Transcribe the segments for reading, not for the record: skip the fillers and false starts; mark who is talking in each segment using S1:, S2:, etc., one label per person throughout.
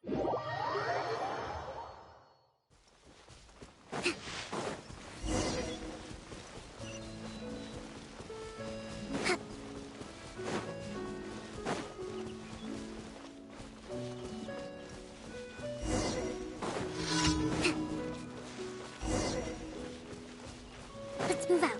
S1: Let's move out.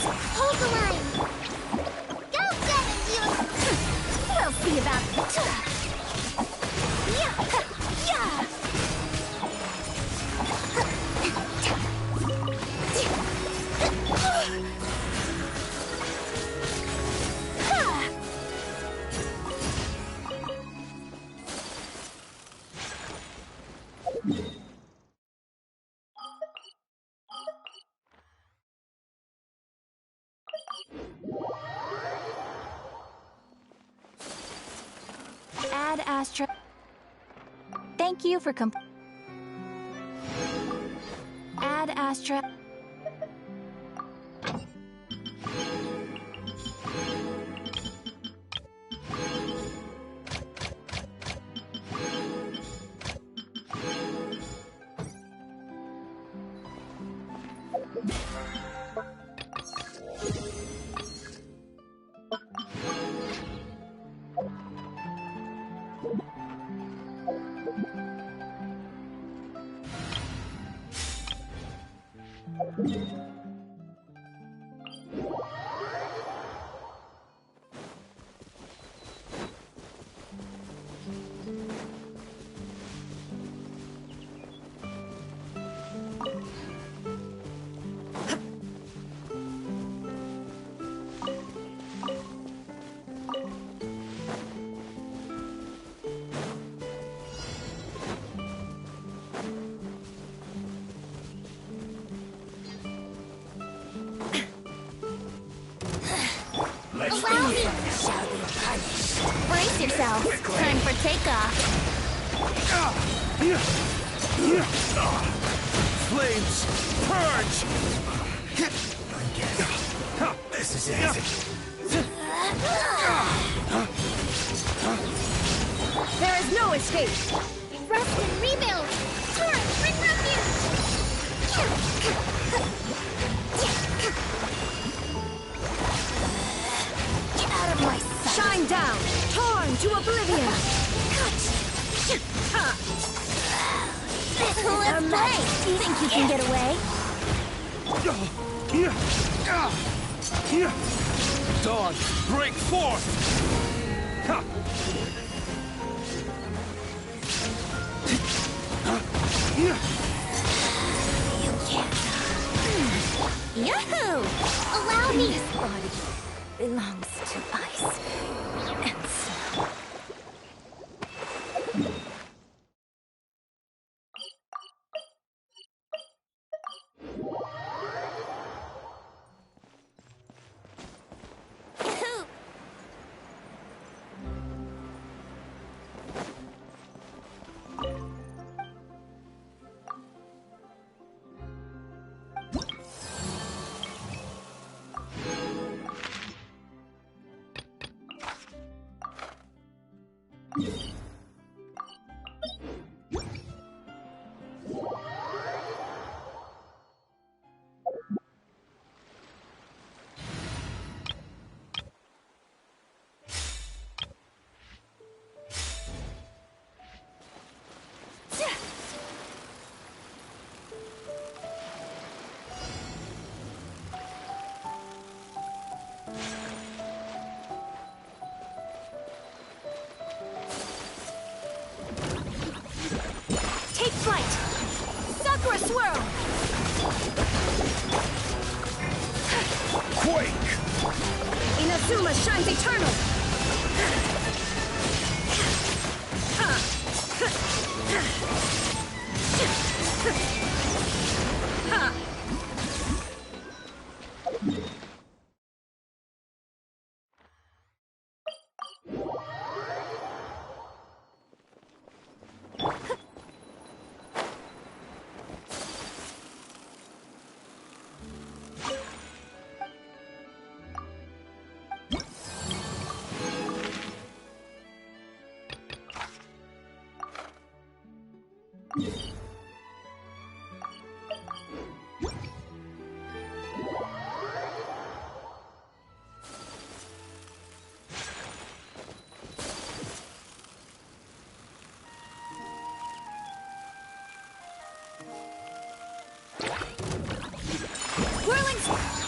S1: Hold the line! Go get it, you! We'll see about it!
S2: Ad Astra. Thank you for Ad Astra.
S1: Allow me!
S2: Brace yourself. Time for takeoff.
S3: Flames, purge! This is it.
S2: There is no escape.
S1: Rest and rebuild! Torrent, bring refuge!
S2: Get out of my sight. Shine down. Torn to oblivion.
S1: Let's play!
S2: Think you can get away?
S3: Dawn, break forth!
S2: Yahoo!
S1: Allow me!
S2: This body belongs to ice and snow.
S1: Yahoo!
S2: Take flight! Sakura swirl!
S3: Quake!
S2: Inazuma shines eternal!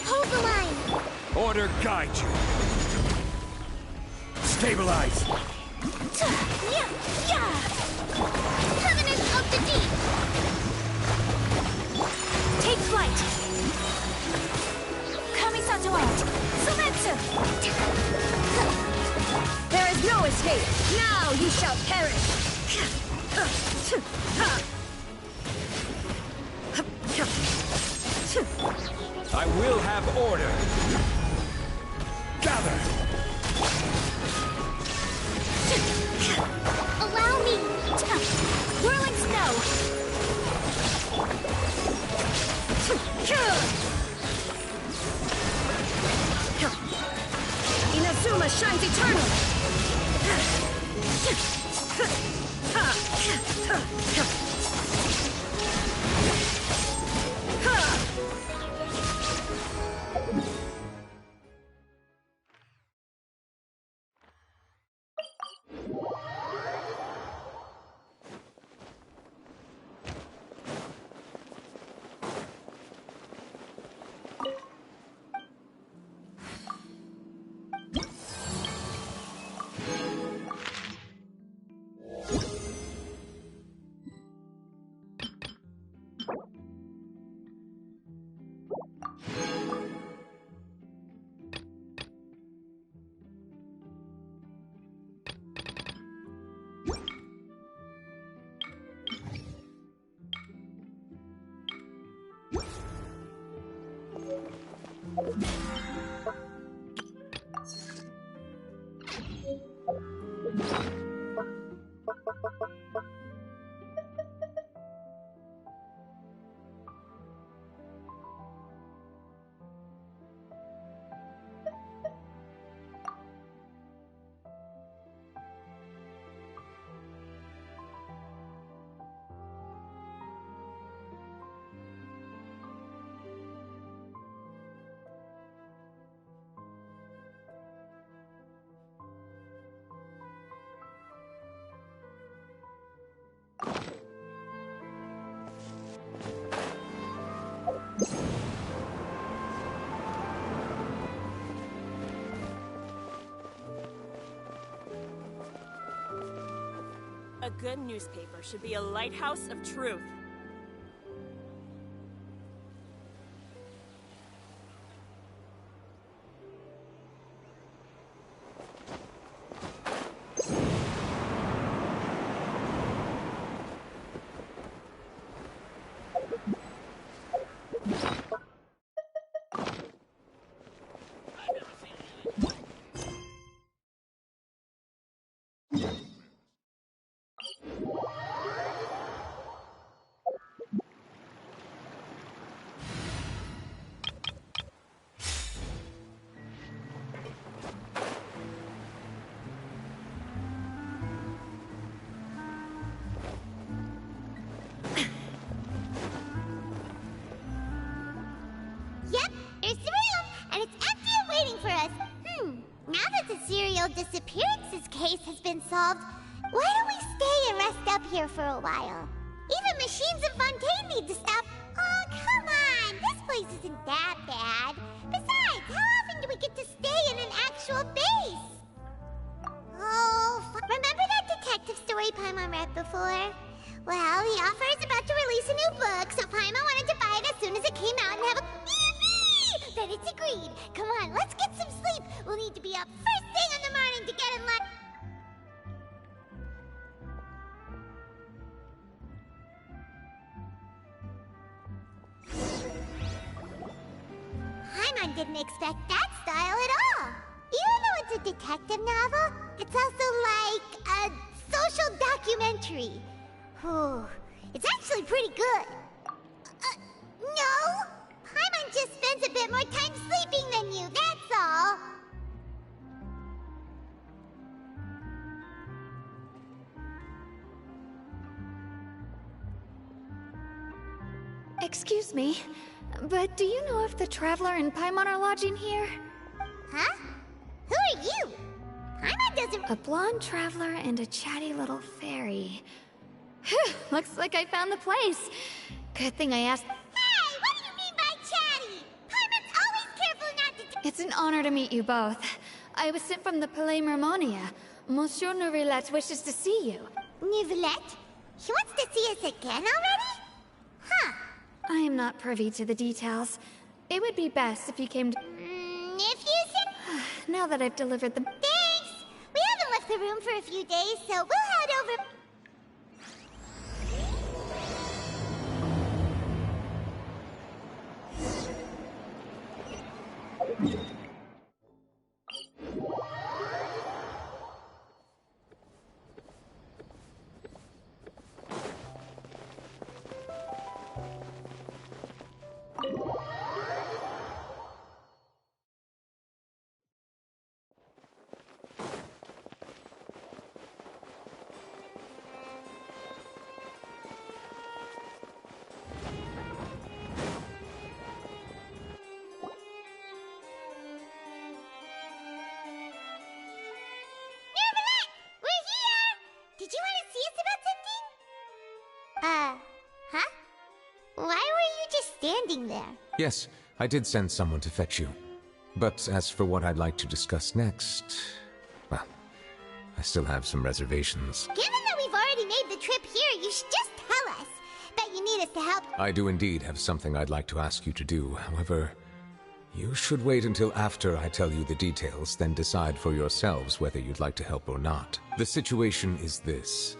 S1: Hold the line!
S3: Order guide you. Stabilize.
S1: Covenant of the Deep!
S2: Take flight! Kamisato out! Sumetsu! There is no escape! Now you shall perish!
S3: I will have order. Gather.
S1: Allow me!
S2: Whirling snow! Inazuma shines eternal!
S4: A good newspaper should be a lighthouse of truth.
S1: Yep, there's the room, and it's empty and waiting for us. Now that the serial disappearances case has been solved, why don't we stay and rest up here for a while? Even Machines and Fontaine need to stop. Oh, come on, this place isn't that bad. Besides, how often do we get to stay need to be up first thing in the morning to get in line. Paimon didn't expect that style at all. Even though it's a detective novel, it's also like a social documentary. Whew. It's actually pretty good. No! Paimon just spends a bit more time sleeping than you, that's all.
S2: Excuse me, but do you know if the Traveler and Paimon are lodging here?
S1: Huh? Who are you? Paimon doesn't—
S2: A blonde traveler and a chatty little fairy. Phew, looks like I found the place. Good thing I asked.
S1: Hey, what do you mean by chatty? Paimon's always careful not to—
S2: It's an honor to meet you both. I was sent from the Palais Mermonia. Monsieur Neuvillette wishes to see you.
S1: Neuvillette? He wants to see us again already? Huh.
S2: I am not privy to the details. It would be best if you came to—
S1: If you said—
S2: Now that I've delivered the—
S1: Thanks! We haven't left the room for a few days, so we'll head over— Did you want to see us about something? Huh? Why were you just standing there?
S5: Yes, I did send someone to fetch you. But as for what I'd like to discuss next, well, I still have some reservations.
S1: Given that we've already made the trip here, you should just tell us. Bet you need us to help.
S5: I do indeed have something I'd like to ask you to do. However, you should wait until after I tell you the details, then decide for yourselves whether you'd like to help or not. The situation is this.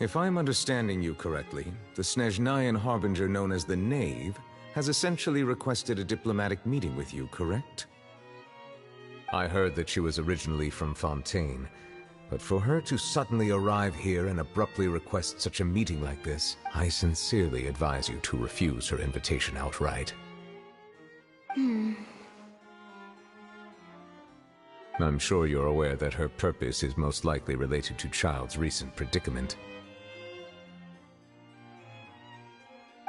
S5: If I'm understanding you correctly, the Snezhnayan Harbinger known as the Knave has essentially requested a diplomatic meeting with you, correct? I heard that she was originally from Fontaine, but for her to suddenly arrive here and abruptly request such a meeting like this, I sincerely advise you to refuse her invitation outright. I'm sure you're aware that her purpose is most likely related to Child's recent predicament.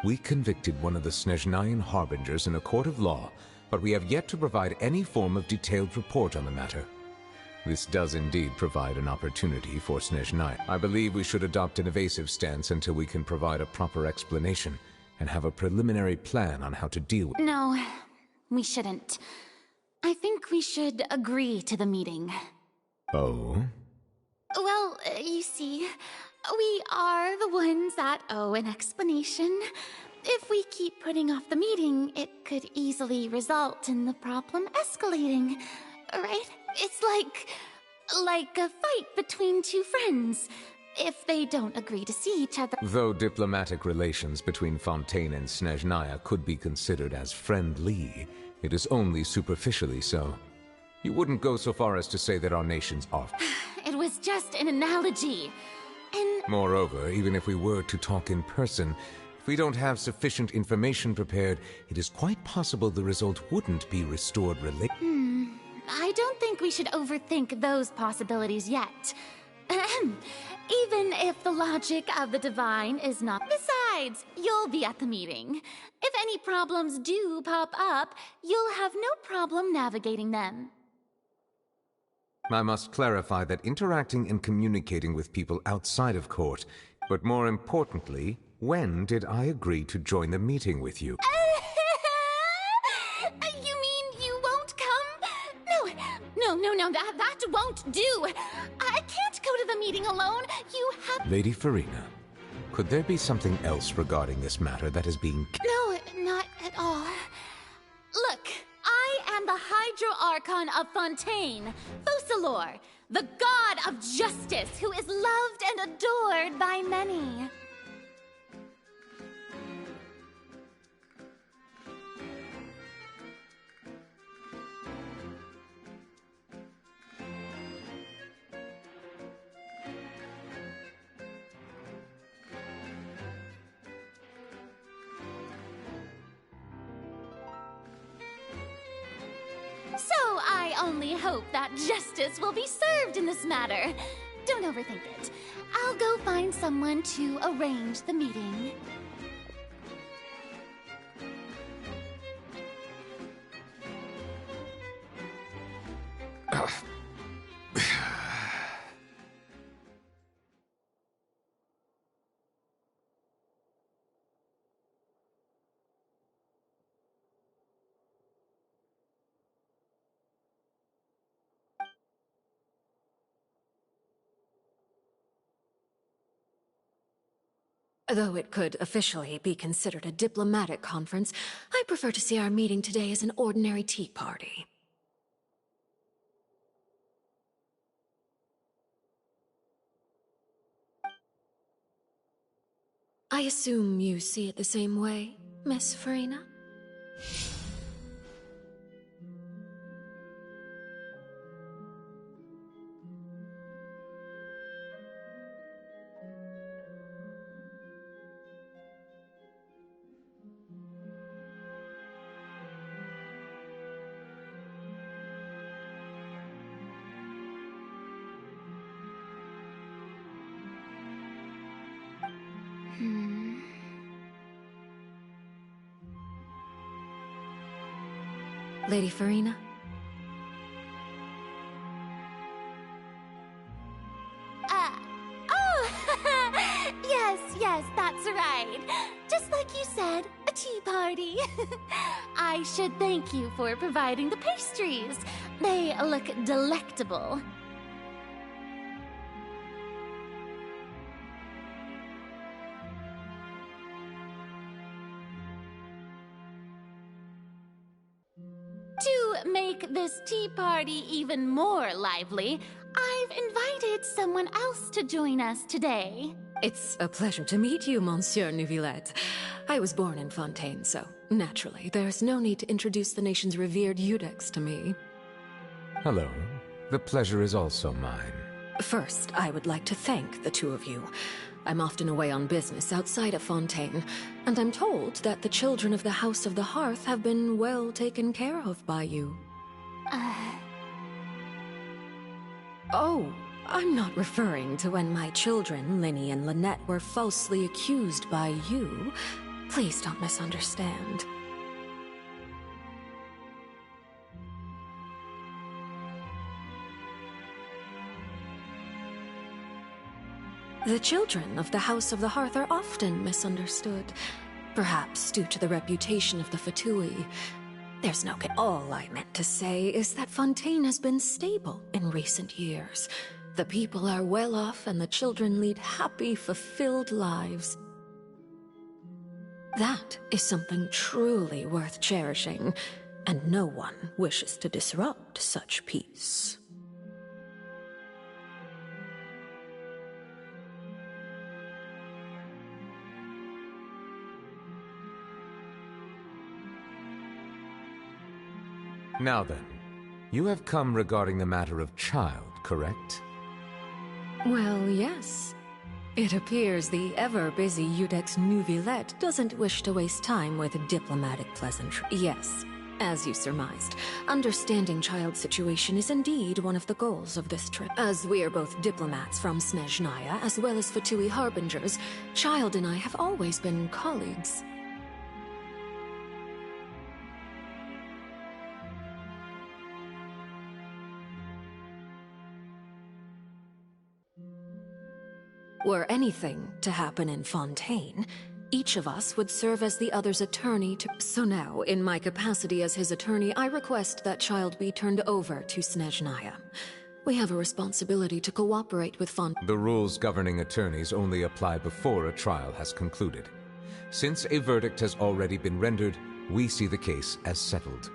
S5: We convicted one of the Snezhnayan Harbingers in a court of law, but we have yet to provide any form of detailed report on the matter. This does indeed provide an opportunity for Snezhnaya. I believe we should adopt an evasive stance until we can provide a proper explanation and have a preliminary plan on how to deal with—
S6: No, we shouldn't. I think we should agree to the meeting.
S5: Oh?
S6: Well, you see, we are the ones that owe an explanation. If we keep putting off the meeting, it could easily result in the problem escalating, right? It's like a fight between two friends. If they don't agree to see each other—
S5: Though diplomatic relations between Fontaine and Snezhnaya could be considered as friendly, it is only superficially so. You wouldn't go so far as to say that our nations are—
S6: It was just an analogy. And
S5: Moreover, even if we were to talk in person, if we don't have sufficient information prepared, it is quite possible the result wouldn't be restored
S6: I don't think we should overthink those possibilities yet. Even if the logic of the divine is not— Besides, you'll be at the meeting. If any problems do pop up, you'll have no problem navigating them.
S5: I must clarify that interacting and communicating with people outside of court, but more importantly, when did I agree to join the meeting with you?
S6: You mean you won't come? No, that won't do. I can't go to the meeting alone. You have—
S5: Lady Farina, could there be something else regarding this matter that is being—
S6: No, not at all. Look, I am the Hydro Archon of Fontaine, Focalor, the god of justice who is loved and adored by many. So I only hope that justice will be served in this matter. Don't overthink it. I'll go find someone to arrange the meeting.
S7: Though it could officially be considered a diplomatic conference, I prefer to see our meeting today as an ordinary tea party. I assume you see it the same way, Miss Farina? Lady Farina?
S6: Yes, that's right. Just like you said, a tea party. I should thank you for providing the pastries. They look delectable. To make this tea party even more lively, I've invited someone else to join us today.
S7: It's a pleasure to meet you, Monsieur Neuvillette. I was born in Fontaine, so naturally, there's no need to introduce the nation's revered Eudex to me.
S5: Hello. The pleasure is also mine.
S7: First, I would like to thank the two of you. I'm often away on business outside of Fontaine, and I'm told that the children of the House of the Hearth have been well taken care of by you. Oh, I'm not referring to when my children, Linny and Lynette, were falsely accused by you. Please don't misunderstand. The children of the House of the Hearth are often misunderstood, perhaps due to the reputation of the Fatui. There's no... All I meant to say is that Fontaine has been stable in recent years. The people are well off and the children lead happy, fulfilled lives. That is something truly worth cherishing, and no one wishes to disrupt such peace.
S5: Now then, you have come regarding the matter of child, correct?
S7: Well, yes. It appears the ever-busy Eudex Neuvillette doesn't wish to waste time with diplomatic pleasantry. Yes, as you surmised, understanding child's situation is indeed one of the goals of this trip. As we are both diplomats from Snezhnaya, as well as Fatui harbingers, Child and I have always been colleagues. Were anything to happen in Fontaine, each of us would serve as the other's attorney to... So now, in my capacity as his attorney, I request that Child be turned over to Snezhnaya. We have a responsibility to cooperate with
S5: The rules governing attorneys only apply before a trial has concluded. Since a verdict has already been rendered, we see the case as settled.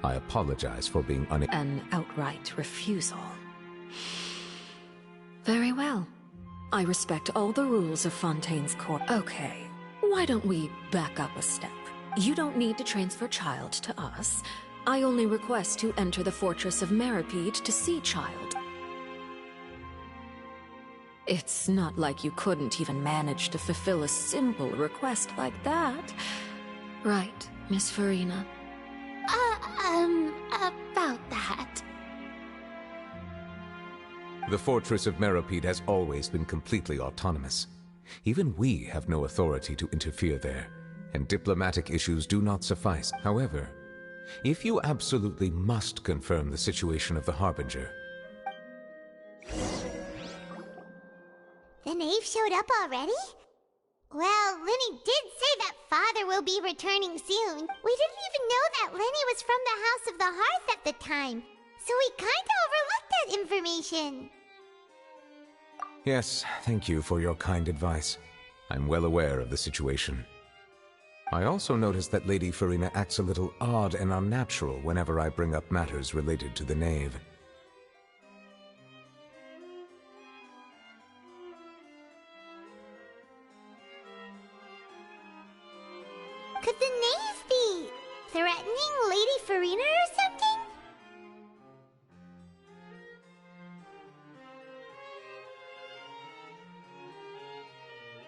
S5: I apologize for being
S7: An outright refusal. Very well. I respect all the rules of Fontaine's court. Okay, why don't we back up a step? You don't need to transfer Child to us. I only request to enter the Fortress of Meripede to see Child. It's not like you couldn't even manage to fulfill a simple request like that. Right, Miss Farina?
S6: About that.
S5: The Fortress of Meripede has always been completely autonomous. Even we have no authority to interfere there, and diplomatic issues do not suffice. However, if you absolutely must confirm the situation of the Harbinger...
S1: The knave showed up already? Well, Lenny did say that Father will be returning soon. We didn't even know that Lenny was from the House of the Hearth at the time, so we kinda overlooked that information.
S5: Yes, thank you for your kind advice. I'm well aware of the situation. I also noticed that Lady Farina acts a little odd and unnatural whenever I bring up matters related to the knave.
S1: Could the knave be threatening Lady Farina or something?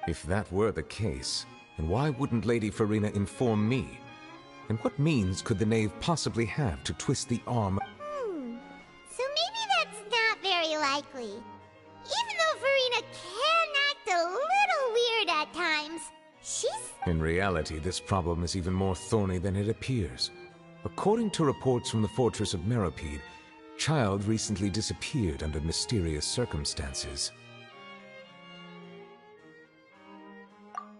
S5: If that were the case, then why wouldn't Lady Farina inform me? And what means could the knave possibly have to twist the arm?
S1: So maybe that's not very likely. Even though Farina can act a little weird at times, she's...
S5: In reality, this problem is even more thorny than it appears. According to reports from the Fortress of Meripede, Child recently disappeared under mysterious circumstances.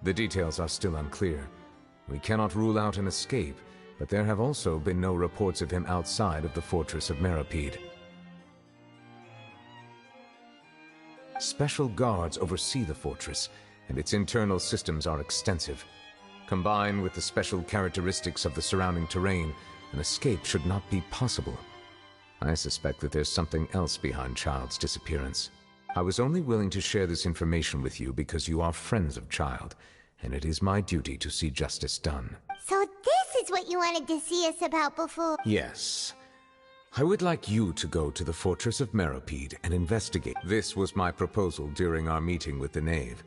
S5: The details are still unclear. We cannot rule out an escape, but there have also been no reports of him outside of the Fortress of Meripede. Special guards oversee the fortress, and its internal systems are extensive. Combined with the special characteristics of the surrounding terrain, an escape should not be possible. I suspect that there's something else behind Child's disappearance. I was only willing to share this information with you because you are friends of Child, and it is my duty to see justice done.
S1: So this is what you wanted to see us about before?
S5: Yes. I would like you to go to the Fortress of Meripede and investigate. This was my proposal during our meeting with the knave.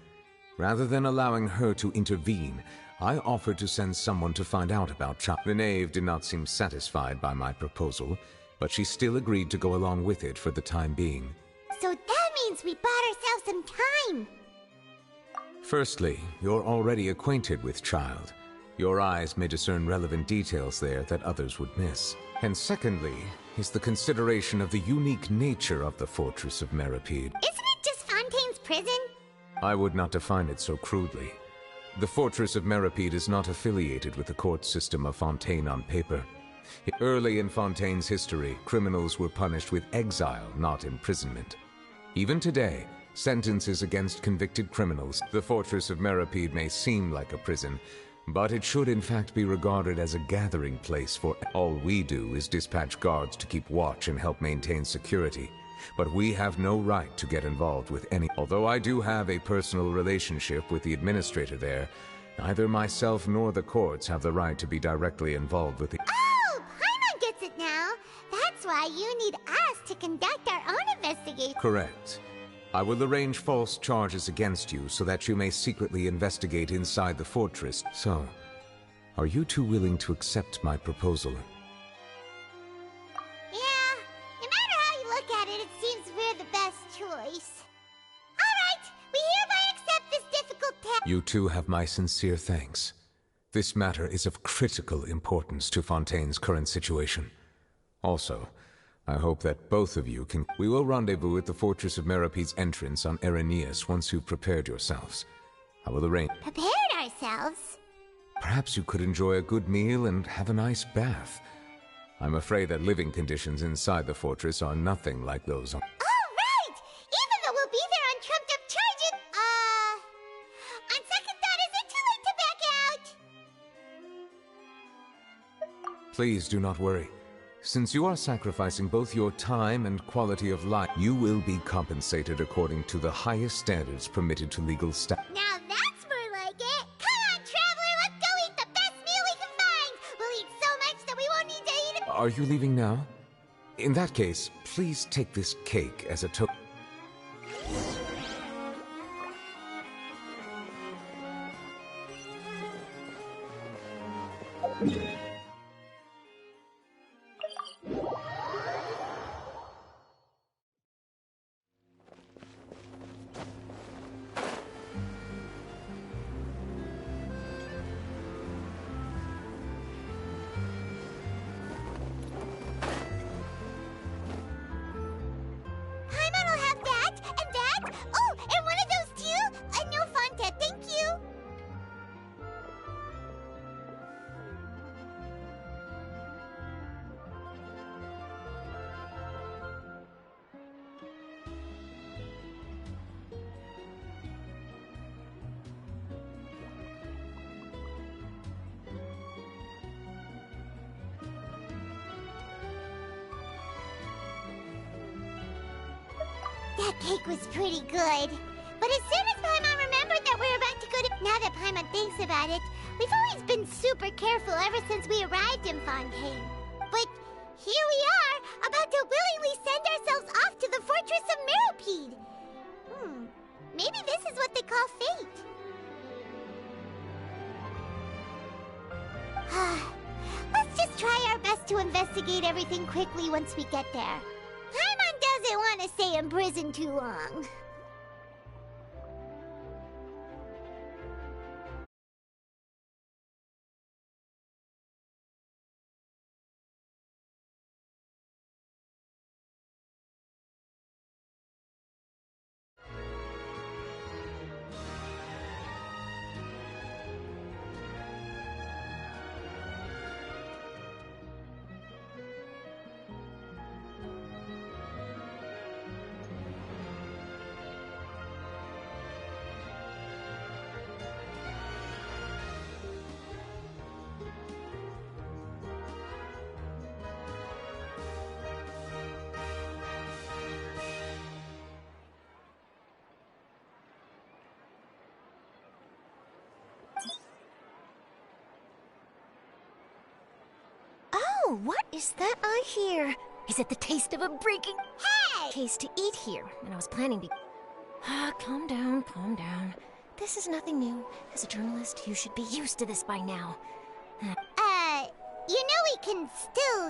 S5: Rather than allowing her to intervene, I offered to send someone to find out about Child. The knave did not seem satisfied by my proposal, but she still agreed to go along with it for the time being.
S1: So that means we bought ourselves some time!
S5: Firstly, you're already acquainted with Child. Your eyes may discern relevant details there that others would miss. And secondly, is the consideration of the unique nature of the Fortress of Meripede.
S1: Isn't it just Fontaine's prison?
S5: I would not define it so crudely. The Fortress of Meripede is not affiliated with the court system of Fontaine on paper. Early in Fontaine's history, criminals were punished with exile, not imprisonment. Even today, sentences against convicted criminals. The Fortress of Meripede may seem like a prison, but it should in fact be regarded as a gathering place for... All we do is dispatch guards to keep watch and help maintain security. But we have no right to get involved with any... Although I do have a personal relationship with the administrator there, neither myself nor the courts have the right to be directly involved with the...
S1: Oh, Paimon gets it now! That's why you need us to conduct our own investigation.
S5: Correct. I will arrange false charges against you so that you may secretly investigate inside the fortress. So, are you two willing to accept my proposal?
S1: Yeah, no matter how you look at it, it seems we're the best choice. Alright, we hereby accept this difficult task.
S5: You two have my sincere thanks. This matter is of critical importance to Fontaine's current situation. Also, I hope that both of you can... We will rendezvous at the Fortress of Meripede's entrance on Erenius once you've prepared yourselves. I will arrange...
S1: Prepared ourselves?
S5: Perhaps you could enjoy a good meal and have a nice bath. I'm afraid that living conditions inside the fortress are nothing like those on...
S1: Oh, right! Even though we'll be there on trumped-up charges... On second thought, is it too late to back
S5: Please do not worry. Since you are sacrificing both your time and quality of life, you will be compensated according to the highest standards permitted to legal staff.
S1: Now that's more like it. Come on, traveler, let's go eat the best meal we can find. We'll eat so much that we won't need to eat it.
S5: Are you leaving now? In that case, please take this cake as a token.
S1: Paimon will have that, and that. Oh, and one of those too. No Fanta, thank you. That cake was pretty good. But as soon as Paimon remembered that we were about to go to... Now that Paimon thinks about it, we've always been super careful ever since we arrived in Fontaine. But here we are, about to willingly send ourselves off to the Fortress of Meropide. Maybe this is what they call fate. Let's just try our best to investigate everything quickly once we get there. Paimon doesn't want to stay in prison too long.
S8: Oh, what is that I hear? Is it the taste of a breaking case to eat here? And I was planning to... calm down, calm down. This is nothing new. As a journalist, you should be used to this by now.
S1: You know we can still...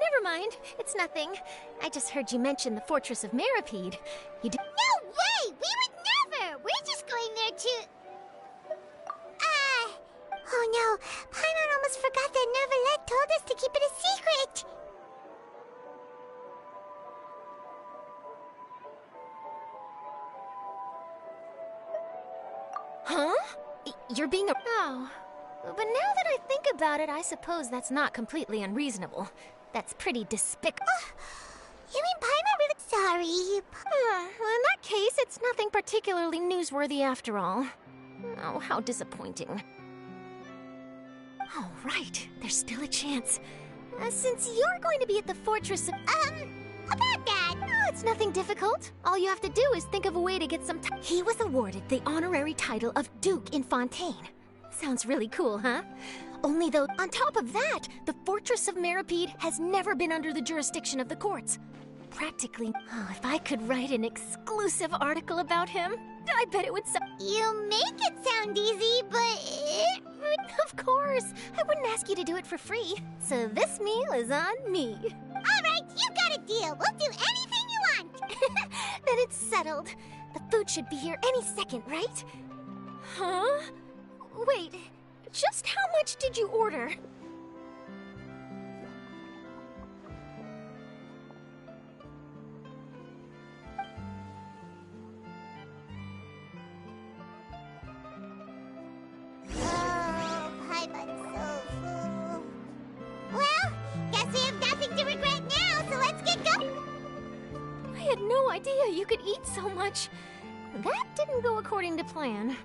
S8: Never mind. It's nothing. I just heard you mention the Fortress of Meropide. You did...
S1: No way! We would never! We're just going there to... Oh no, Paimon almost forgot that Neuvillette told us to keep it a secret!
S8: Huh? You're being a... Oh. But now that I think about it, I suppose that's not completely unreasonable. That's pretty despicable.
S1: You mean Paimon really... Sorry.
S8: Well, in that case, it's nothing particularly newsworthy after all. Oh, how disappointing. All right, there's still a chance. Since you're going to be at the Fortress of...
S1: About that!
S8: Oh, it's nothing difficult. All you have to do is think of a way to get some... He was awarded the honorary title of Duke in Fontaine. Sounds really cool, huh? Only though, on top of that, the Fortress of Meropide has never been under the jurisdiction of the courts. Practically... Oh, if I could write an exclusive article about him, I bet it would...
S1: You make it sound easy, but...
S8: Of course! I wouldn't ask you to do it for free. So this meal is on me.
S1: Alright, you got a deal. We'll do anything you want.
S8: Then it's settled. The food should be here any second, right? Huh? Wait, just how much did you order?
S1: Well, guess we have nothing to regret now, so let's get going.
S8: I had no idea you could eat so much. That didn't go according to plan.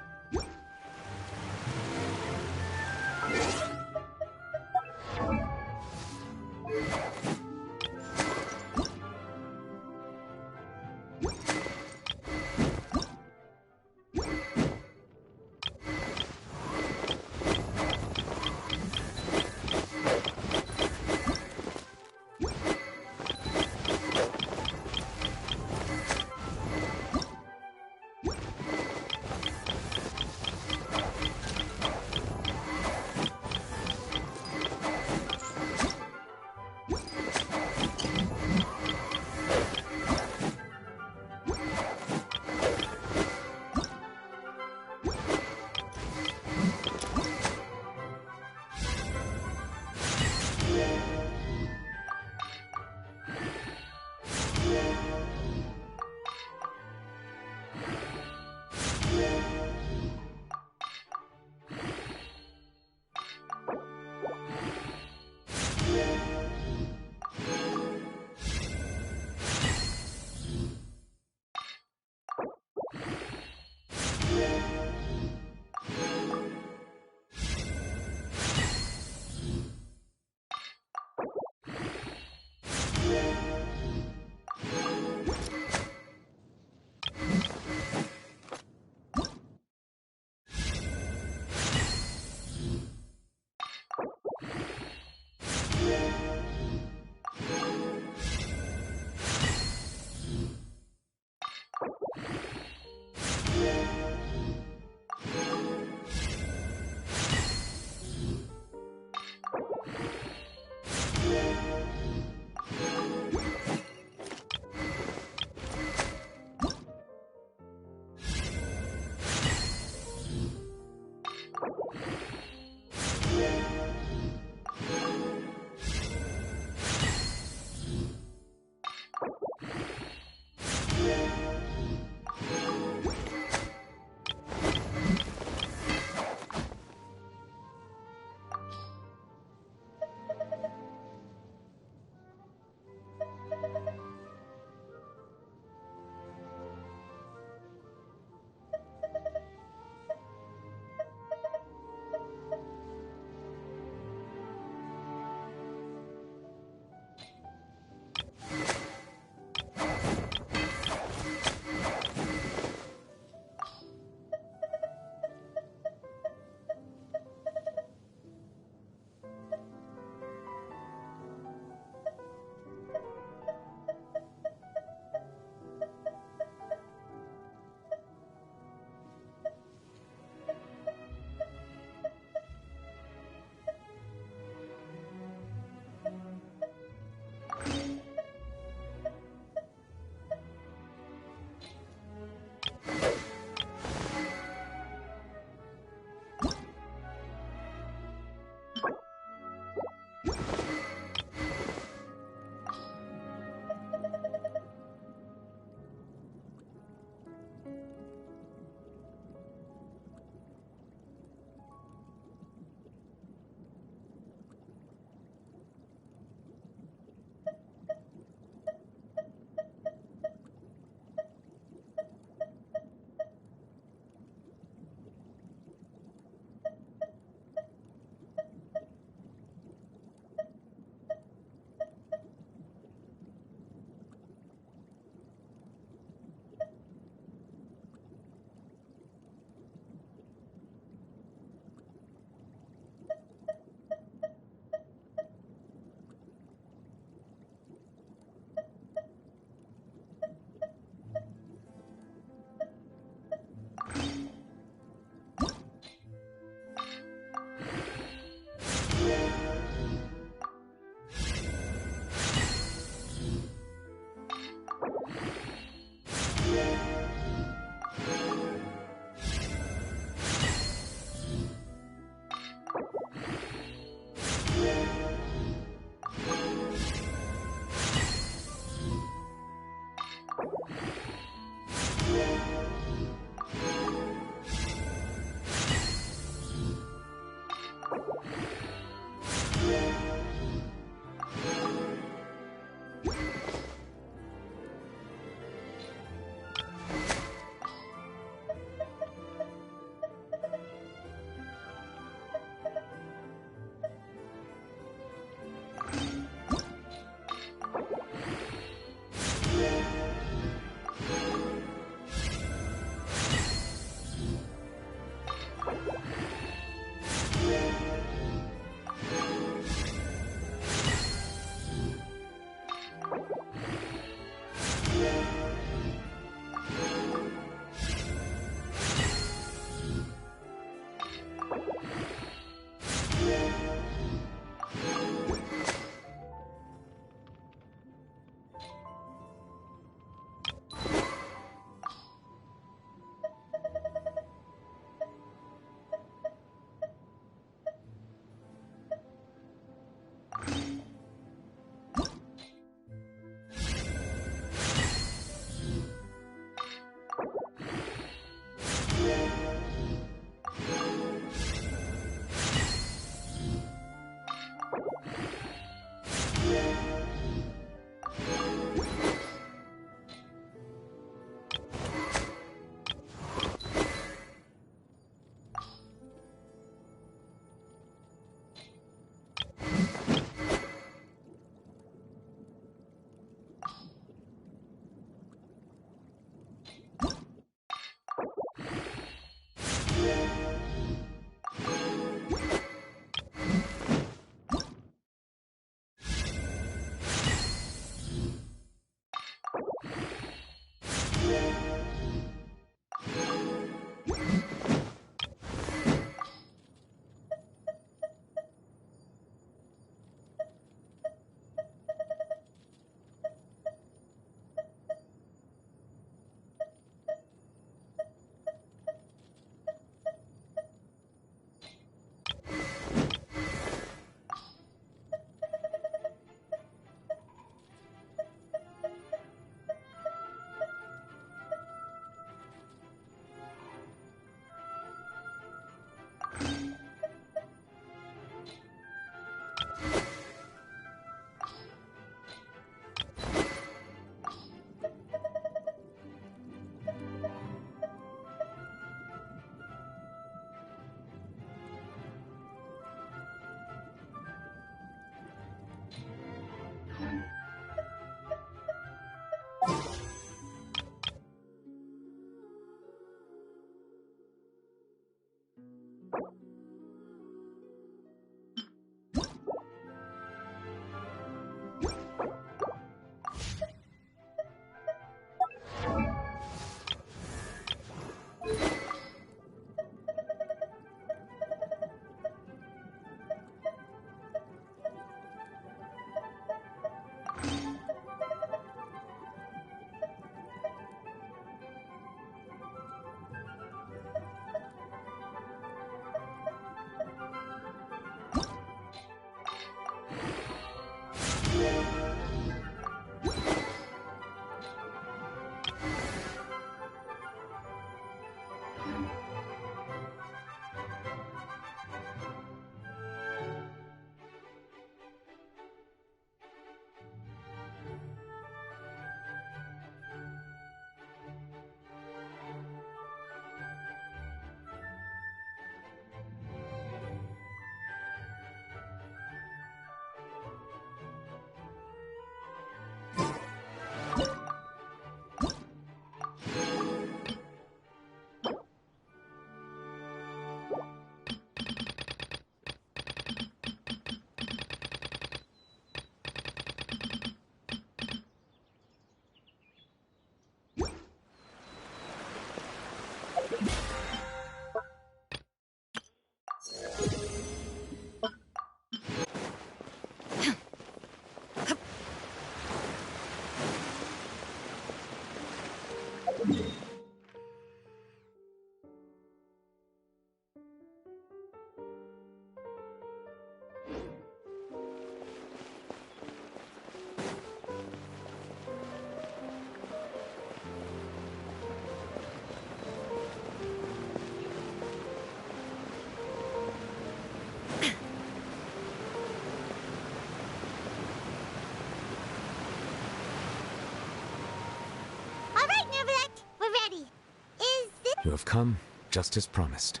S5: You have come, just as promised.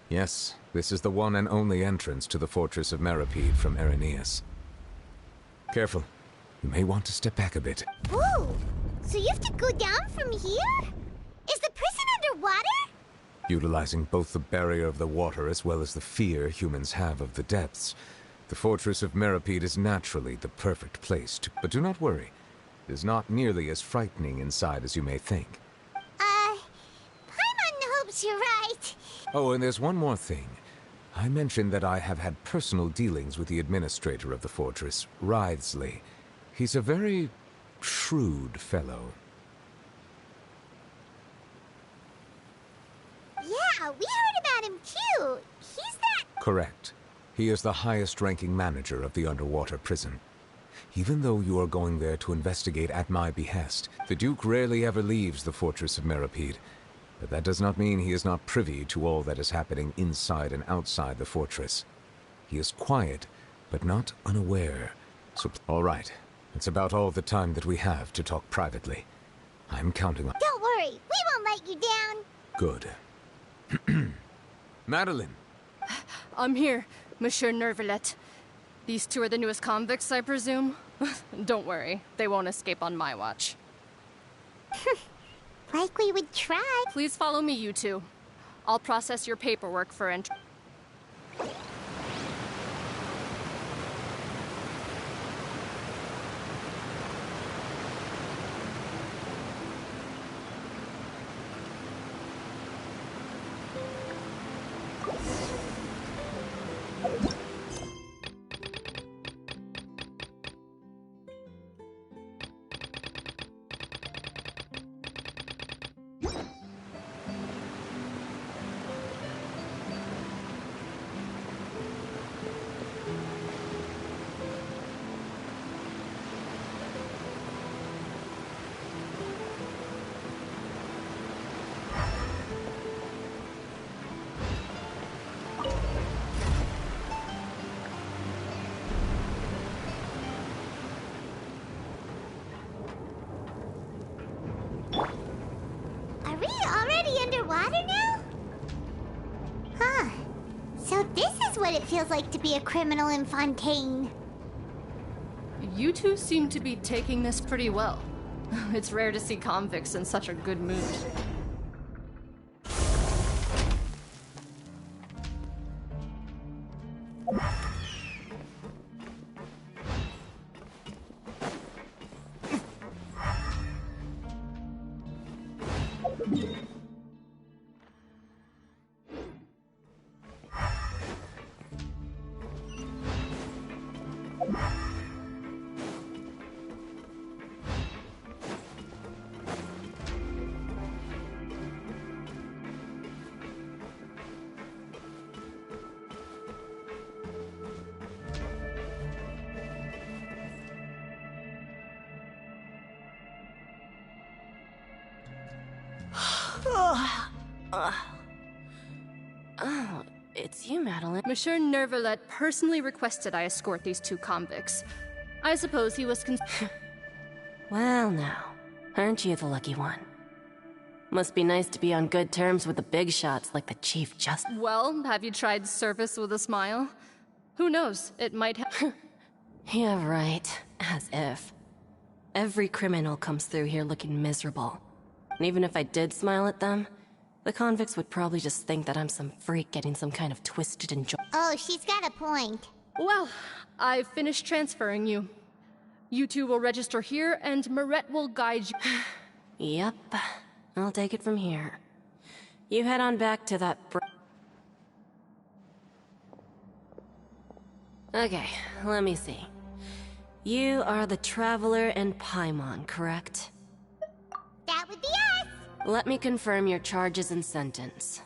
S5: Yes, this is the one and only entrance to the fortress of Meripede from Irenaeus. Careful. You may want to step back a bit.
S1: Whoa! So you have to go down from here? Is the prison underwater?
S5: Utilizing both the barrier of the water as well as the fear humans have of the depths, the fortress of Meripede is naturally the perfect place to... But do not worry. It is not nearly as frightening inside as you may think.
S1: Paimon hopes you're right.
S5: Oh, and there's one more thing. I mentioned that I have had personal dealings with the administrator of the fortress, Wriothesley. He's a very shrewd fellow.
S1: Yeah, we heard about him too. He's that...
S5: Correct. He is the highest-ranking manager of the underwater prison. Even though you are going there to investigate at my behest, the Duke rarely ever leaves the fortress of Meripede. But that does not mean he is not privy to all that is happening inside and outside the fortress. He is quiet, but not unaware. So, all right. It's about all the time that we have to talk privately. I'm counting on...
S1: Don't worry, we won't let you down.
S5: Good. Madeline!
S4: I'm here, Monsieur Nervalet. These two are the newest convicts, I presume? Don't worry, they won't escape on my watch.
S1: Like we would try.
S4: Please follow me, you two. I'll process your paperwork for entry.
S1: Are we already underwater now? Huh. So this is what it feels like to be a criminal in Fontaine.
S4: You two seem to be taking this pretty well. It's rare to see convicts in such a good mood.
S9: Oh, it's you, Madeline.
S4: Monsieur Nervalet personally requested I escort these two convicts. I suppose he was
S9: Well now, aren't you the lucky one? Must be nice to be on good terms with the big shots like the Chief Justice.
S4: Well, have you tried service with a smile? Who knows, it might have...
S9: Yeah, right. As if. Every criminal comes through here looking miserable. And even if I did smile at them, the convicts would probably just think that I'm some freak getting some kind of twisted enjoy.
S1: Oh, she's got a point.
S4: Well, I've finished transferring you. You two will register here, and Marette will guide you.
S9: Yep. I'll take it from here. You head on back to that Okay, let me see. You are the Traveler and Paimon, correct?
S1: That would be us.
S9: Let me confirm your charges and sentence.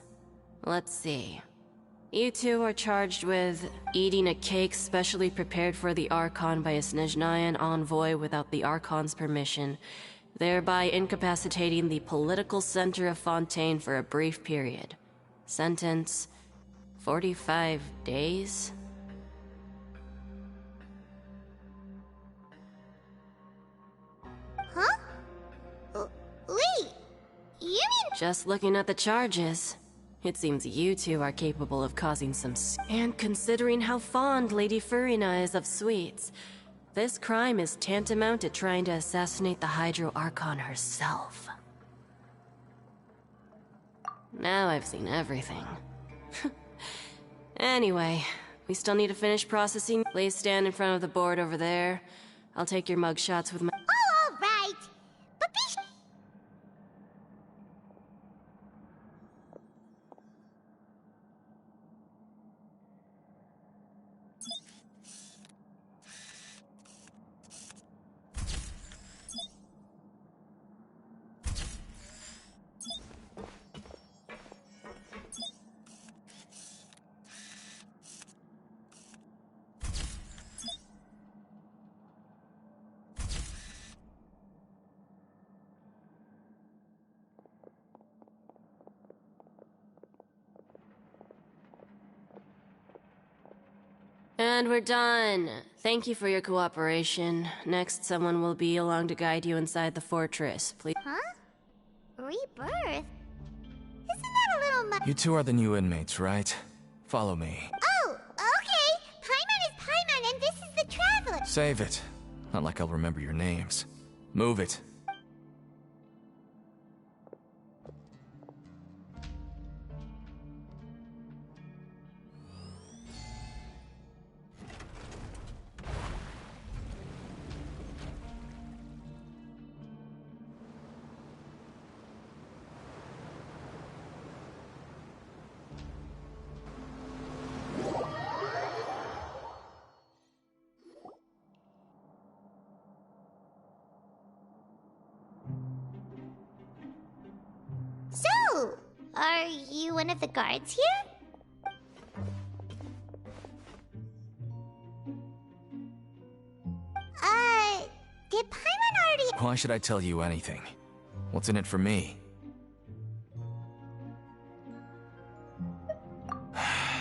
S9: Let's see. You two are charged with eating a cake specially prepared for the Archon by a Snezhnayan envoy without the Archon's permission, thereby incapacitating the political center of Fontaine for a brief period. Sentence: 45 days?
S1: Huh? Wait, you mean...
S9: Just looking at the charges, it seems you two are capable of causing some and considering how fond Lady Furina is of sweets, this crime is tantamount to trying to assassinate the Hydro Archon herself. Now I've seen everything. Anyway, we still need to finish processing. Please stand in front of the board over there. I'll take your mugshots with my—
S1: Oh, all right. But be
S9: And we're done. Thank you for your cooperation. Next, someone will be along to guide you inside the fortress. Please.
S1: Huh? Rebirth? Isn't that a little much?
S10: You two are the new inmates, right? Follow me.
S1: Oh, okay. Paimon is Paimon, and this is the Traveler.
S10: Save it. Not like I'll remember your names. Move it.
S1: So, are you one of the guards here? Did Paimon already—
S10: Why should I tell you anything? What's in it for me?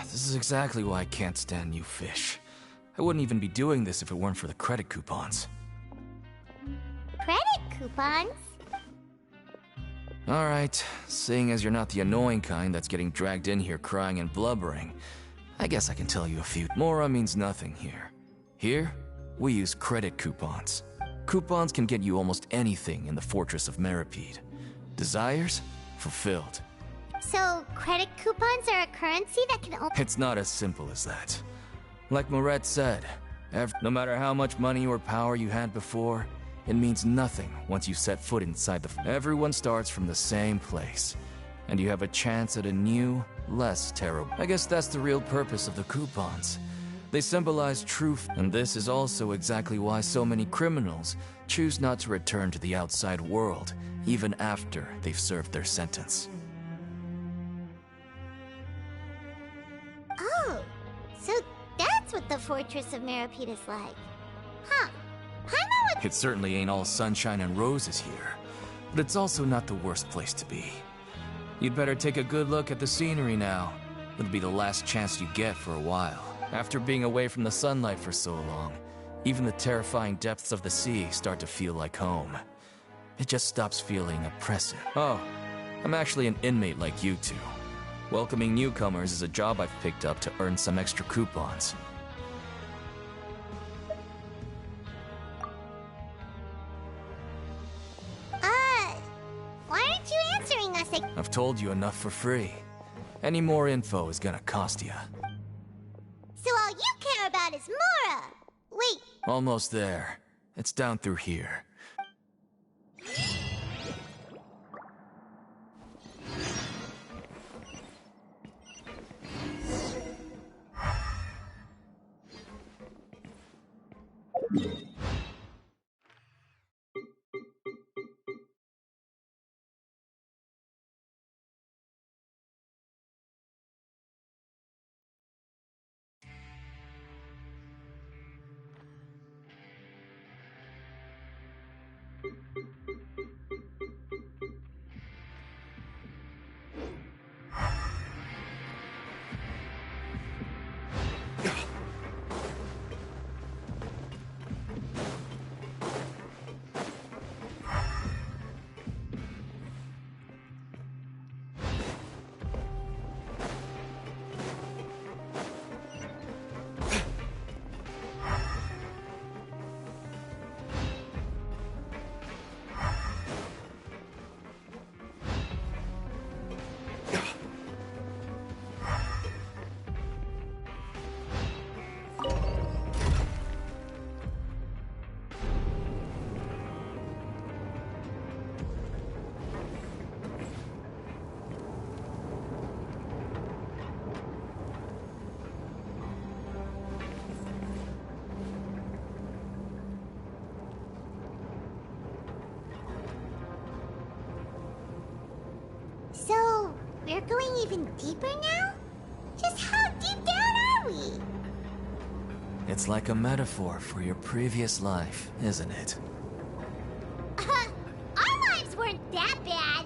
S10: This is exactly why I can't stand you fish. I wouldn't even be doing this if it weren't for the credit coupons.
S1: credit coupons?
S10: Alright, seeing as you're not the annoying kind that's getting dragged in here crying and blubbering, I guess I can tell you a few. Mora means nothing here. Here, we use credit coupons. Coupons can get you almost anything in the Fortress of Meripede. Desires? Fulfilled.
S1: So, credit coupons are a currency that can only—
S10: It's not as simple as that. Like Moret said, no matter how much money or power you had before, it means nothing once you set foot inside the— Everyone starts from the same place, and you have a chance at a new, less terrible— I guess that's the real purpose of the coupons. They symbolize truth, and this is also exactly why so many criminals choose not to return to the outside world, even after they've served their sentence.
S1: Oh, so that's what the Fortress of Meripede is like. Huh. Paimon would—
S10: It certainly ain't all sunshine and roses here, but it's also not the worst place to be. You'd better take a good look at the scenery now. It'll be the last chance you get for a while. After being away from the sunlight for so long, even the terrifying depths of the sea start to feel like home. It just stops feeling oppressive. Oh, I'm actually an inmate like you two. Welcoming newcomers is a job I've picked up to earn some extra coupons.
S1: why aren't you answering us?
S10: I've told you enough for free. Any more info is gonna cost you.
S1: So all you care about is Mora! Wait,
S10: Almost there. It's down through here.
S1: We're going even deeper now? Just how deep down are we?
S10: It's like a metaphor for your previous life, isn't it?
S1: Our lives weren't that bad.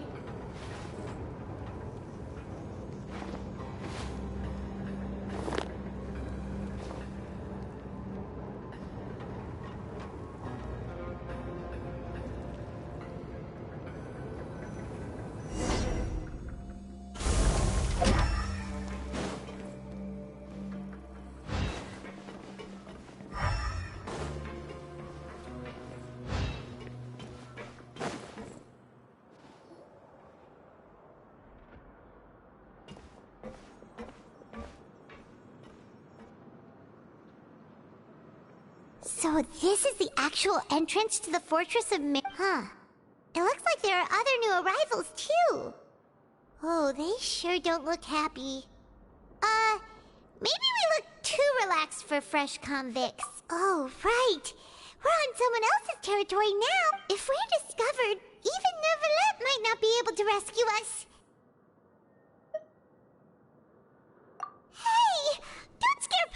S1: So this is the actual entrance to the Fortress of Huh. It looks like there are other new arrivals, too. Oh, they sure don't look happy. Maybe we look too relaxed for fresh convicts. Oh, right. We're on someone else's territory now. If we're discovered, even Neuvillette might not be able to rescue us. Hey! Don't scare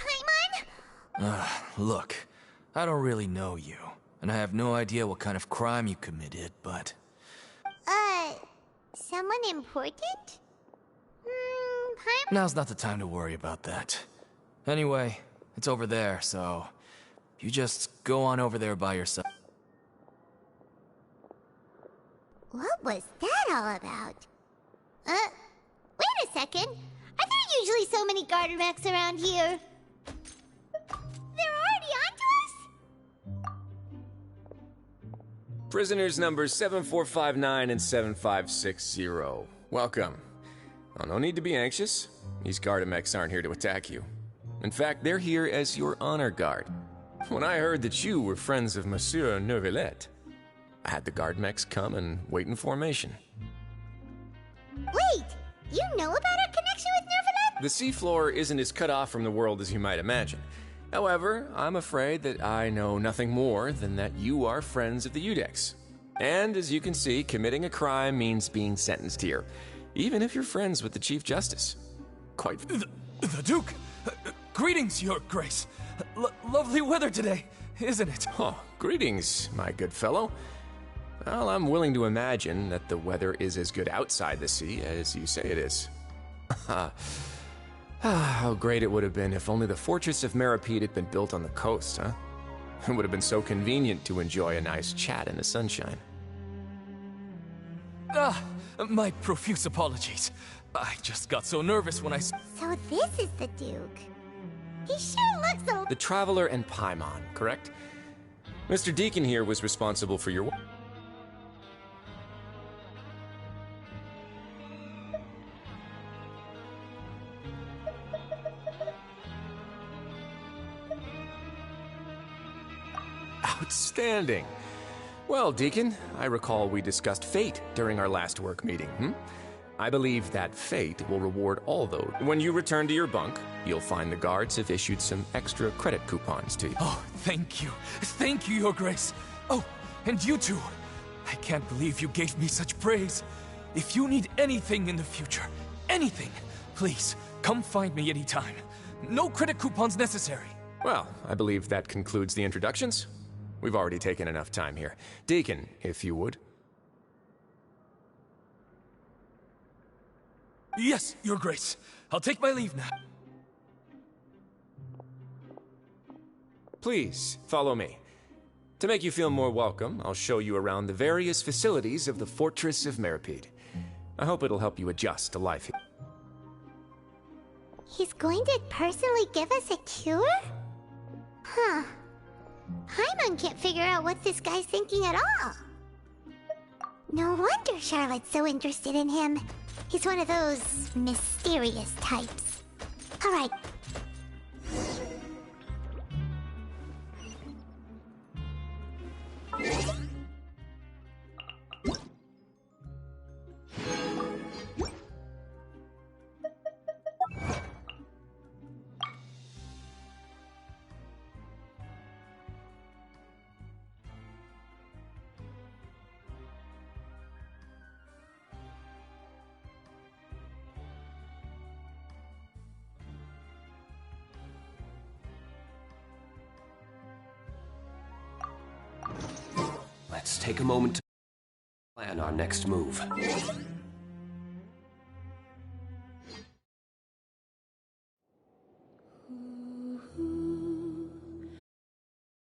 S1: Paimon!
S10: Look. I don't really know you, and I have no idea what kind of crime you committed, but...
S1: Someone important? Paimon?
S10: Now's not the time to worry about that. Anyway, it's over there, so... You just go on over there by yourself.
S1: What was that all about? Wait a second. Are there usually so many garter mechs around here? They're already onto us?
S3: Prisoners numbers 7459 and 7560. Welcome. Oh, no need to be anxious. These Gardamex aren't here to attack you. In fact, they're here as your honor guard. When I heard that you were friends of Monsieur Neuvillette, I had the Gardamex come and wait in formation.
S1: Wait! You know about our connection with Neuvillette?
S3: The seafloor isn't as cut off from the world as you might imagine. However, I'm afraid that I know nothing more than that you are friends of the Udex. And as you can see, committing a crime means being sentenced here, even if you're friends with the Chief Justice. Quite...
S10: The Duke! Greetings, Your Grace! Lovely weather today, isn't it?
S3: Oh, greetings, my good fellow. Well, I'm willing to imagine that the weather is as good outside the sea as you say it is. How great it would have been if only the Fortress of Meripede had been built on the coast, huh? It would have been so convenient to enjoy a nice chat in the sunshine.
S10: My profuse apologies. I just got so nervous when I...
S1: So this is the Duke. He sure looks a...
S3: The Traveler and Paimon, correct? Mr. Deacon here was responsible for your... Outstanding. Well, Deacon, I recall we discussed fate during our last work meeting, I believe that fate will reward all those. When you return to your bunk, you'll find the guards have issued some extra credit coupons to you.
S10: Oh, thank you. Thank you, Your Grace. Oh, and you too. I can't believe you gave me such praise. If you need anything in the future, anything, please, come find me anytime. No credit coupons necessary.
S3: Well, I believe that concludes the introductions. We've already taken enough time here. Deacon, if you would.
S10: Yes, Your Grace. I'll take my leave now.
S3: Please, follow me. To make you feel more welcome, I'll show you around the various facilities of the Fortress of Meripede. I hope it'll help you adjust to life here.
S1: He's going to personally give us a cure? Huh. Paimon can't figure out what this guy's thinking at all. No wonder Charlotte's so interested in him. He's one of those mysterious types. All right.
S11: Let's take a moment to plan our next move.